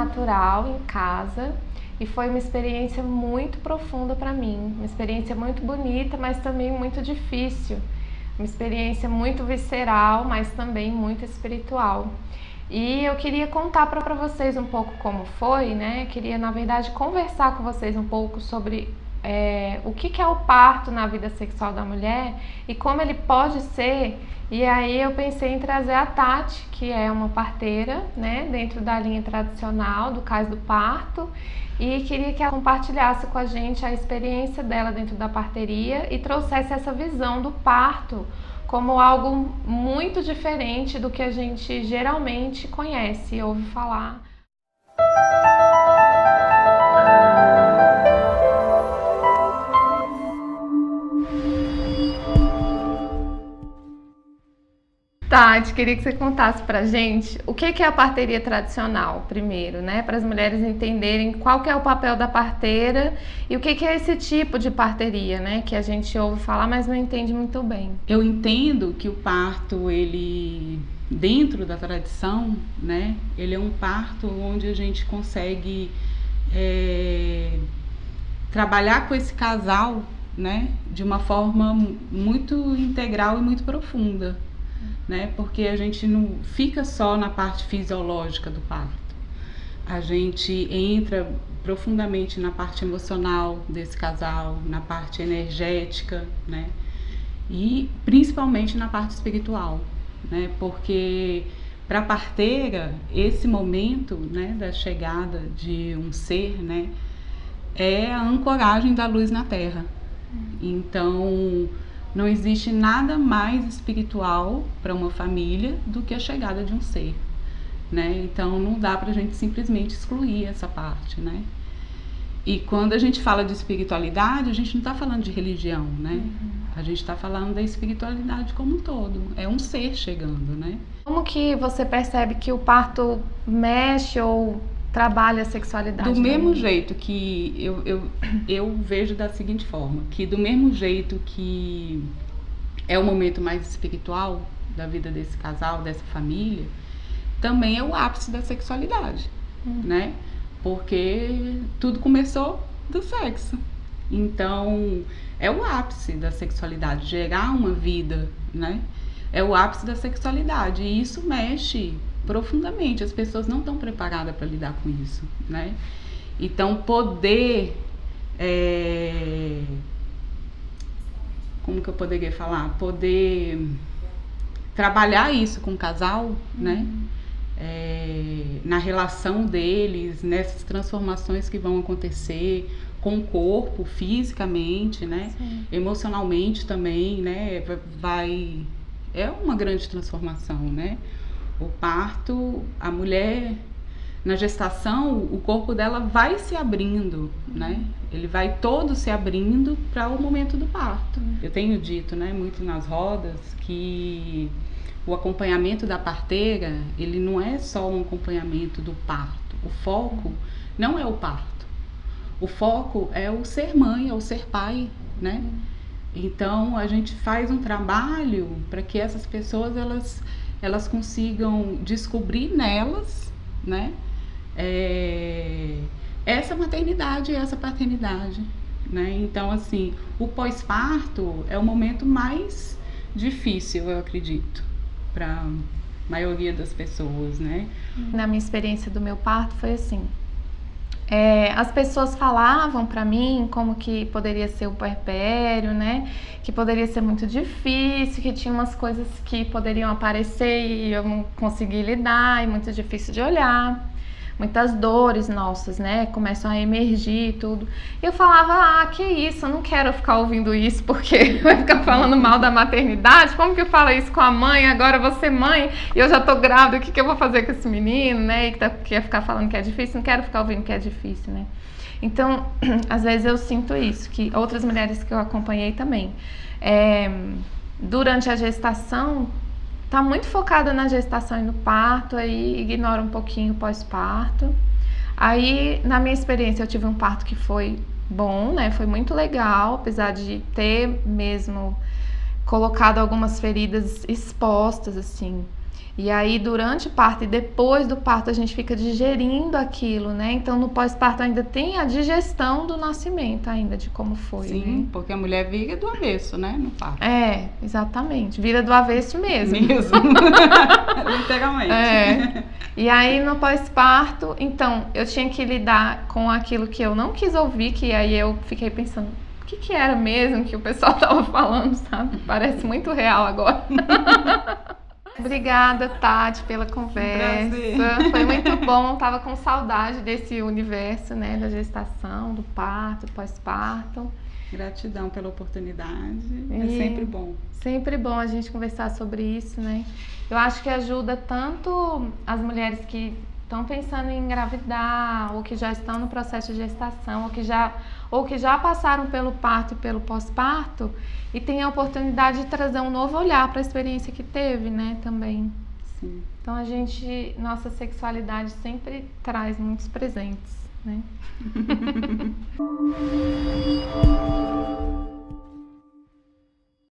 natural em casa e foi uma experiência muito profunda para mim, uma experiência muito bonita, mas também muito difícil, uma experiência muito visceral, mas também muito espiritual. E eu queria contar para vocês um pouco como foi, né? Queria, na verdade, conversar com vocês um pouco sobre o que é o parto na vida sexual da mulher e como ele pode ser. E aí eu pensei em trazer a Tati, que é uma parteira, né, dentro da linha tradicional do Cais do Parto, e queria que ela compartilhasse com a gente a experiência dela dentro da parteria e trouxesse essa visão do parto como algo muito diferente do que a gente geralmente conhece e ouve falar. Tati, queria que você contasse pra gente o que é a parteria tradicional, primeiro, né? Para as mulheres entenderem qual que é o papel da parteira e o que é esse tipo de parteria, né? Que a gente ouve falar, mas não entende muito bem. Eu entendo que o parto, ele, dentro da tradição, né? Ele é um parto onde a gente consegue trabalhar com esse casal, né? De uma forma muito integral e muito profunda. Né? Porque a gente não fica só na parte fisiológica do parto. A gente entra profundamente na parte emocional desse casal, na parte energética, né? E principalmente na parte espiritual, né? Porque para a parteira, esse momento, né, da chegada de um ser, né, é a ancoragem da luz na Terra. Então, não existe nada mais espiritual para uma família do que a chegada de um ser, né? Então não dá pra gente simplesmente excluir essa parte, né? E quando a gente fala de espiritualidade, a gente não está falando de religião, né? A gente está falando da espiritualidade como um todo. É um ser chegando, né? Como que você percebe que o parto mexe ou trabalha a sexualidade? Do mesmo jeito que eu vejo da seguinte forma, que do mesmo jeito que é o momento mais espiritual da vida desse casal, dessa família, também é o ápice da sexualidade, né? Porque tudo começou do sexo. Então, é o ápice da sexualidade, gerar uma vida, né? É o ápice da sexualidade e isso mexe profundamente, as pessoas não estão preparadas para lidar com isso, né? Então, poder, como que eu poderia falar? Poder trabalhar isso com o casal, né? Na relação deles, nessas transformações que vão acontecer com o corpo, fisicamente, né? Sim. Emocionalmente também, né? É uma grande transformação, né? O parto, a mulher, na gestação, o corpo dela vai se abrindo, né? Ele vai todo se abrindo para o momento do parto. Eu tenho dito, né, muito nas rodas, que o acompanhamento da parteira, ele não é só um acompanhamento do parto. O foco não é o parto. O foco é o ser mãe, é o ser pai, né? Então, a gente faz um trabalho para que essas pessoas, elas consigam descobrir nelas, né, essa maternidade e essa paternidade, né? Então, assim, o pós-parto é o momento mais difícil, eu acredito, para a maioria das pessoas, né? Na minha experiência do meu parto foi assim, as pessoas falavam para mim como que poderia ser o puerpério, né? Que poderia ser muito difícil, que tinha umas coisas que poderiam aparecer e eu não conseguia lidar, e muito difícil de olhar. Muitas dores nossas, né? Começam a emergir e tudo. E eu falava, que isso, eu não quero ficar ouvindo isso, porque vai ficar falando mal da maternidade. Como que eu falo isso com a mãe? Agora eu vou ser mãe e eu já tô grávida, o que eu vou fazer com esse menino, né? E que ia ficar falando que é difícil, não quero ficar ouvindo que é difícil, né? Então, às vezes eu sinto isso, que outras mulheres que eu acompanhei também. Durante a gestação, tá muito focada na gestação e no parto, aí ignora um pouquinho o pós-parto. Aí, na minha experiência, eu tive um parto que foi bom, né? Foi muito legal, apesar de ter mesmo colocado algumas feridas expostas, assim. E aí, durante o parto e depois do parto, a gente fica digerindo aquilo, né? Então, no pós-parto ainda tem a digestão do nascimento ainda, de como foi, Sim, né? porque a mulher vira do avesso, né, no parto. É, exatamente. Vira do avesso mesmo. Mesmo. Literalmente. É. E aí, no pós-parto, então, eu tinha que lidar com aquilo que eu não quis ouvir, que aí eu fiquei pensando, o que era mesmo que o pessoal tava falando, sabe? Parece muito real agora. Obrigada, Tati, pela conversa. Foi muito bom. Tava com saudade desse universo, né, da gestação, do parto, pós-parto. Gratidão pela oportunidade. É sempre bom. Sempre bom a gente conversar sobre isso, né? Eu acho que ajuda tanto as mulheres que estão pensando em engravidar, ou que já estão no processo de gestação, ou que já passaram pelo parto e pelo pós-parto, e tem a oportunidade de trazer um novo olhar para a experiência que teve, né, também. Sim. Então nossa sexualidade sempre traz muitos presentes, né?